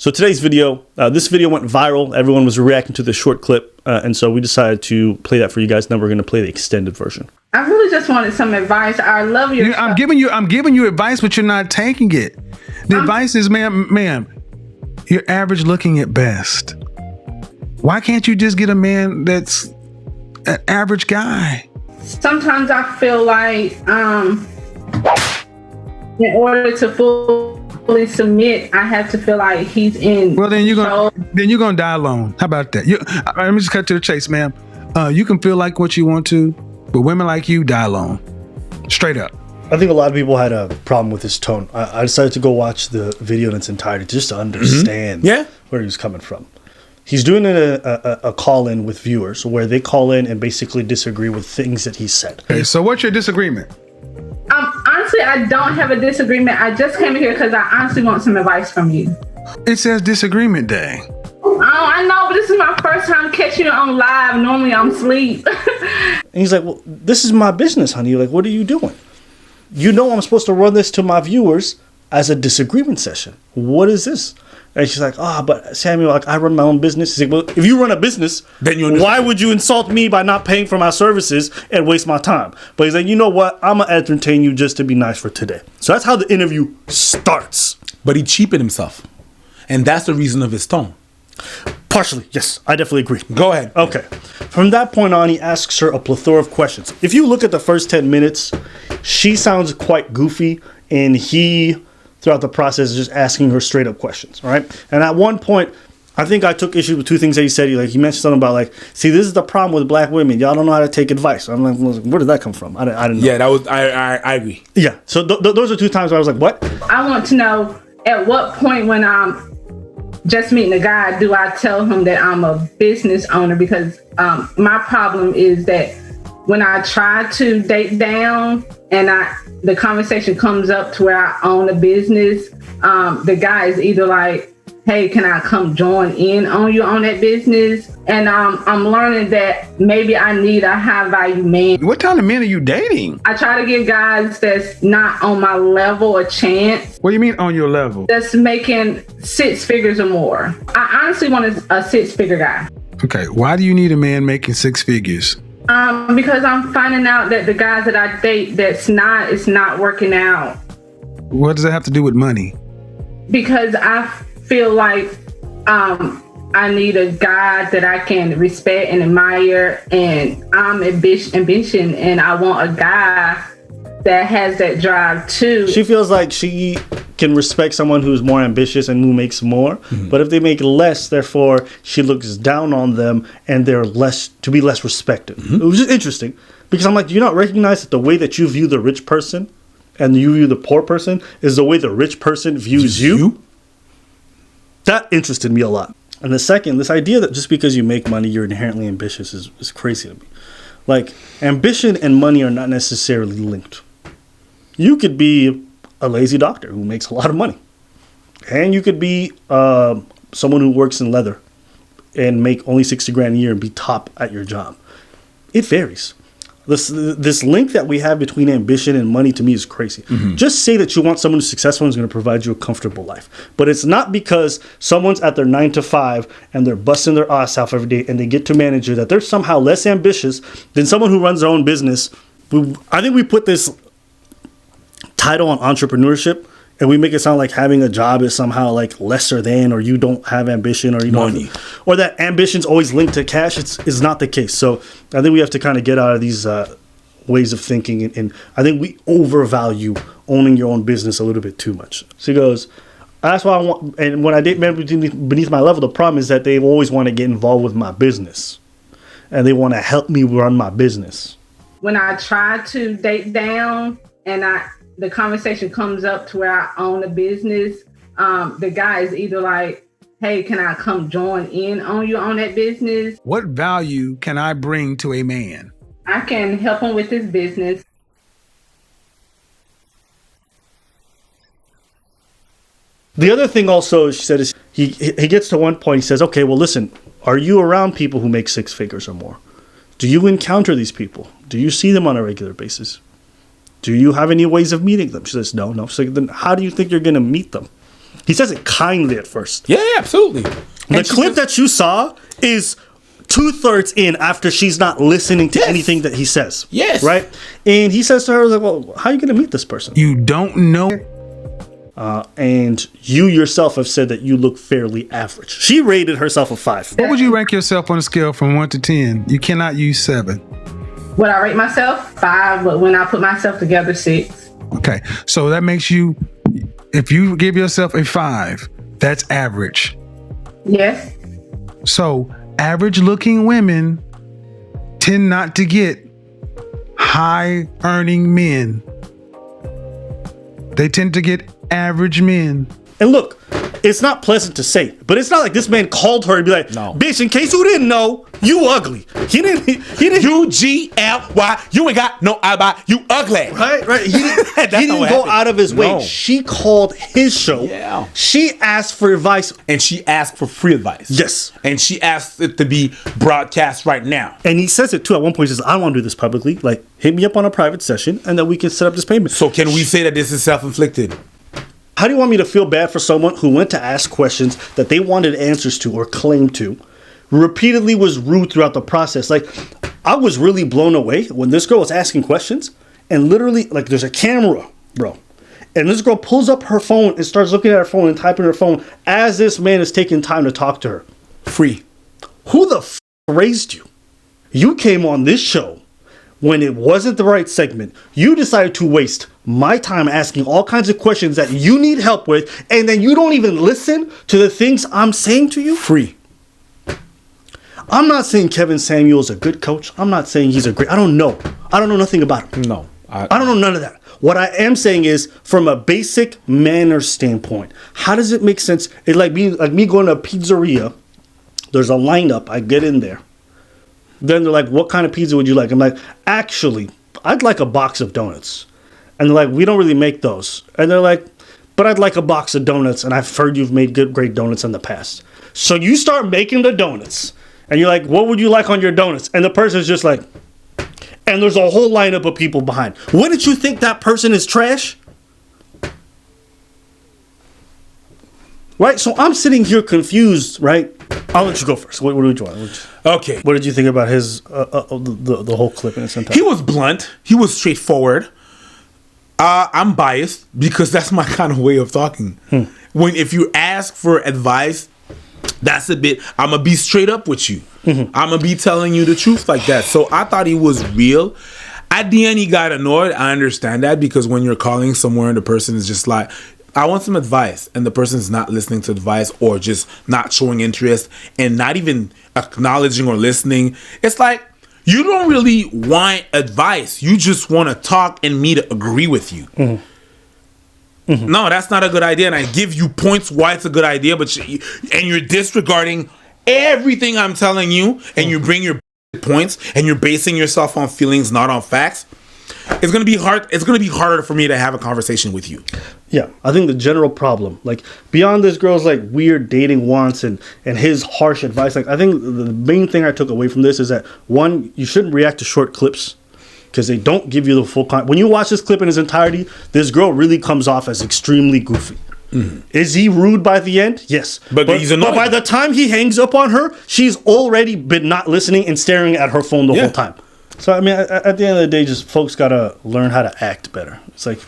So today's video, this video went viral. Everyone was reacting to the short clip. And so we decided to play that for you guys. Now we're going to play the extended version. I really just wanted some advice. I love your I'm giving you advice, but you're not taking it. The advice is, ma'am, you're average looking at best. Why can't you just get a man that's an average guy? Sometimes I feel like in order to fully submit, I have to feel like he's in. Well, then you're gonna die alone. How about that? Let me just cut to the chase, ma'am. You can feel like what you want to, but women like you die alone. Straight up. I think a lot of people had a problem with his tone. I decided to go watch the video in its entirety just to understand where he was coming from. He's doing a call-in with viewers where they call in and basically disagree with things that he said. Okay, so what's your disagreement? Honestly, I don't have a disagreement. I just came here because I honestly want some advice from you. It says disagreement day. Oh, I know, but this is my first time catching it on live. Normally I'm asleep. And he's like, well, this is my business, honey. Like, what are you doing? You know I'm supposed to run this to my viewers as a disagreement session. What is this? And she's like, but Samuel, like, I run my own business. He's like, well, if you run a business, then why would you insult me by not paying for my services and waste my time? But he's like, you know what? I'm going to entertain you just to be nice for today. So that's how the interview starts. But he cheapened himself. And that's the reason of his tone. Partially, yes. I definitely agree. Go ahead. Okay. From that point on, he asks her a plethora of questions. If you look at the first 10 minutes, she sounds quite goofy, and he, throughout the process, is just asking her straight up questions, all right? And at one point, I think I took issue with two things that he said. He mentioned something about, like, see, this is the problem with black women. Y'all don't know how to take advice. I'm like, well, where did that come from? I didn't know. Yeah, that was, I agree. Yeah, so those are two times where I was like, what? I want to know, at what point when I'm just meeting a guy, do I tell him that I'm a business owner? Because my problem is that when I try to date down and the conversation comes up to where I own a business, the guy is either like, hey, can I come join in on you on that business? And I'm learning that maybe I need a high value man. What kind of men are you dating? I try to give guys that's not on my level a chance. What do you mean on your level? That's making 6 figures or more. I honestly want a 6-figure guy. Okay, why do you need a man making 6 figures? Because I'm finding out that the guys that I date it's not working out. What does that have to do with money? Because I feel like I need a guy that I can respect and admire, and I'm ambition, and I want a guy that has that drive too. She feels like she can respect someone who's more ambitious and who makes more, but if they make less, therefore she looks down on them and they're less respected. It was just interesting because I'm like, do you not recognize that the way that you view the rich person and you view the poor person is the way the rich person views you? That interested me a lot. And the second, this idea that just because you make money, you're inherently ambitious is crazy to me. Like, ambition and money are not necessarily linked. You could be a lazy doctor who makes a lot of money. And you could be someone who works in leather and make only 60 grand a year and be top at your job. It varies. This link that we have between ambition and money to me is crazy. Just say that you want someone who's successful and is going to provide you a comfortable life. But it's not because someone's at their 9 to 5 and they're busting their ass off every day and they get to manager that they're somehow less ambitious than someone who runs their own business. I think we put this title on entrepreneurship and we make it sound like having a job is somehow like lesser than, or you don't have ambition, or you don't, or that ambition's always linked to cash. It's not the case. So I think we have to kind of get out of these ways of thinking, and I think we overvalue owning your own business a little bit too much. So he goes, that's why I want, and when I date men beneath my level, the problem is that they always want to get involved with my business and they want to help me run my business. When I try to date down and the conversation comes up to where I own a business, the guy is either like, hey, can I come join in on you on that business? What value can I bring to a man? I can help him with his business. The other thing also she said is he gets to one point, he says, okay, well, listen, are you around people who make 6 figures or more? Do you encounter these people? Do you see them on a regular basis? Do you have any ways of meeting them? She says, no. So then how do you think you're going to meet them? He says it kindly at first. Yeah, absolutely. The clip that you saw is 2/3 in after she's not listening to anything that he says. Yes. Right? And he says to her, like, well, how are you going to meet this person? You don't know. And you yourself have said that you look fairly average. She rated herself a 5. What would you rank yourself on a scale from 1 to 10? You cannot use 7. Would I rate myself 5? But when I put myself together, 6. Okay, so that makes you, if you give yourself a 5, that's average. Yes. So average looking women tend not to get high earning men. They tend to get average men. And look, it's not pleasant to say, but it's not like this man called her and be like, No. bitch, in case you didn't know, you ugly. He didn't. UGLY. You ain't got no alibi. You ugly. Right. He didn't, That's he not didn't what go happened. out of his way. No. She called his show. Yeah. She asked for advice. And she asked for free advice. Yes. And she asked it to be broadcast right now. And he says it too. At one point, he says, I don't want to do this publicly. Like, hit me up on a private session and then we can set up this payment. So can we say that this is self-inflicted? How do you want me to feel bad for someone who went to ask questions that they wanted answers to or claimed to, repeatedly was rude throughout the process? Like, I was really blown away when this girl was asking questions and literally, like, there's a camera, bro. And this girl pulls up her phone and starts looking at her phone and typing her phone as this man is taking time to talk to her. Free. Who the raised you? You came on this show when it wasn't the right segment. You decided to waste my time asking all kinds of questions that you need help with, and then you don't even listen to the things I'm saying to you? Free. I'm not saying Kevin Samuel's a good coach. I'm not saying he's a great... I don't know. I don't know nothing about him. No. I don't know none of that. What I am saying is, from a basic manner standpoint, how does it make sense? It's like me going to a pizzeria. There's a lineup. I get in there. Then they're like, what kind of pizza would you like? I'm like, actually, I'd like a box of donuts. And they're like, we don't really make those. And they're like, but I'd like a box of donuts. And I've heard you've made great donuts in the past. So you start making the donuts. And you're like, what would you like on your donuts? And the person's just like, and there's a whole lineup of people behind. Wouldn't you think that person is trash? Right? So I'm sitting here confused, right? I'll let you go first. What did you want? Okay. What did you think about his the whole clip in its entirety? He was blunt. He was straightforward. I'm biased because that's my kind of way of talking. If you ask for advice, that's a bit. I'm gonna be straight up with you. I'm gonna be telling you the truth like that. So I thought he was real. At the end, he got annoyed. I understand that because when you're calling somewhere and the person is just like, I want some advice, and the person's not listening to advice or just not showing interest and not even acknowledging or listening, it's like you don't really want advice. You just want to talk and me to agree with you. No, that's not a good idea, and I give you points why it's a good idea, but you're disregarding everything I'm telling you, and you bring your points, and you're basing yourself on feelings, not on facts. It's gonna be hard. It's gonna be harder for me to have a conversation with you. Yeah, I think the general problem, like beyond this girl's like weird dating wants and his harsh advice, like I think the main thing I took away from this is that one, you shouldn't react to short clips because they don't give you the full context. When you watch this clip in its entirety, this girl really comes off as extremely goofy. Is he rude by the end? Yes. But he's annoying. But by the time he hangs up on her, she's already been not listening and staring at her phone the whole time. So, I mean, at the end of the day, just folks got to learn how to act better. It's like,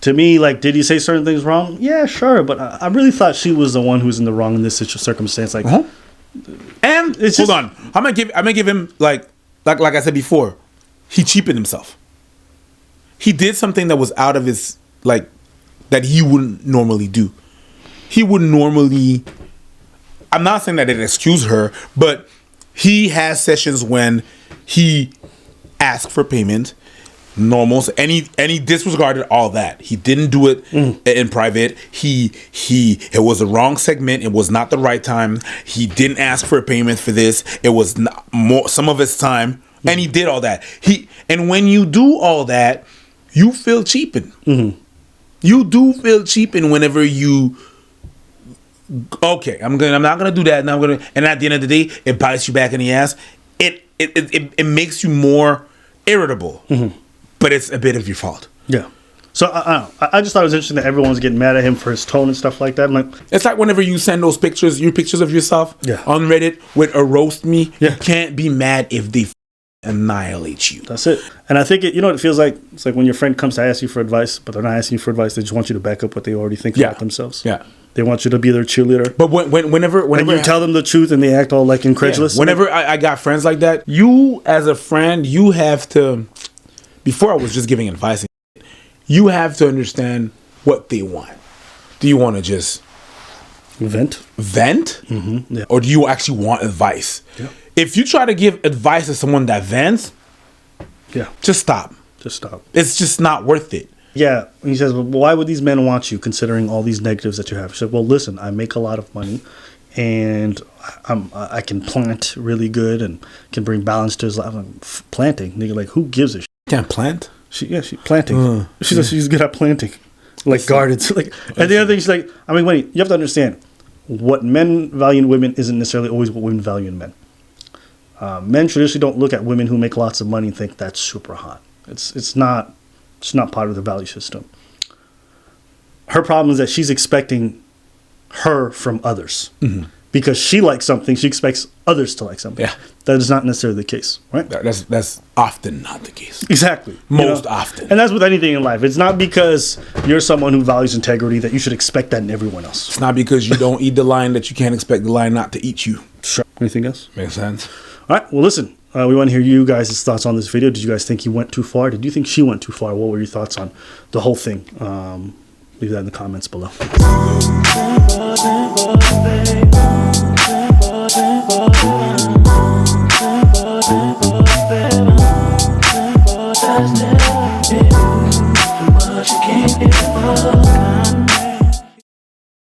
to me, like, did he say certain things wrong? Yeah, sure. But I really thought she was the one who's in the wrong in this circumstance. Like, and hold on. I'm gonna give him like I said before, he cheapened himself. He did something that was out of his, like, that he wouldn't normally do. He wouldn't normally, I'm not saying that it excused her, but he has sessions when he asked for payment, normals, and he disregarded all that. He didn't do it in private. It was the wrong segment. It was not the right time. He didn't ask for a payment for this. It was some of his time, and he did all that. And when you do all that, you feel cheapened. You do feel cheapened whenever you. Okay, I'm not gonna do that. Now and at the end of the day, it bites you back in the ass. It makes you more irritable, but it's a bit of your fault. Yeah. So I don't know. I just thought it was interesting that everyone was getting mad at him for his tone and stuff like that. I'm like, It's like whenever you send those pictures, your pictures of yourself Yeah. on Reddit with a roast me, Yeah. you can't be mad if they annihilate you. that's it. And I think you know what it feels like? It's like when your friend comes to ask you for advice, but they're not asking you for advice. They just want you to back up what they already think Yeah. about themselves. Yeah. They want you to be their cheerleader. But whenever And you tell them the truth and they act all like incredulous. Yeah. Whenever I got friends like that, you as a friend, you have to, before I was just giving advice, you have to understand what they want. Do you want to just Vent. vent? Or do you actually want advice? Yeah. If you try to give advice to someone that vents, Yeah. just stop. Just stop. It's just not worth it. Yeah. And he says, well, why would these men want you considering all these negatives that you have? He said, well, listen, I make a lot of money and I can plant really good and can bring balance to his life. I'm planting. Nigga, like, who gives a shit? Can't plant. She's planting. She says she's good at planting. Like gardens. Like, and the other thing, she's like, I mean, wait, you have to understand what men value in women isn't necessarily always what women value in men. Men traditionally don't look at women who make lots of money and think that's super hot. It's not part of the value system. Her problem is that she's expecting her from others. Because she likes something, she expects others to like something. Yeah. That is not necessarily the case, right? That's often not the case. Exactly. Most often. And that's with anything in life. It's not because you're someone who values integrity that you should expect that in everyone else. It's not because you don't eat the lion that you can't expect the lion not to eat you. Sure. Anything else? Makes sense. All right. Well, listen, we want to hear you guys' thoughts on this video. Did you guys think he went too far? Did you think she went too far? What were your thoughts on the whole thing? Leave that in the comments below.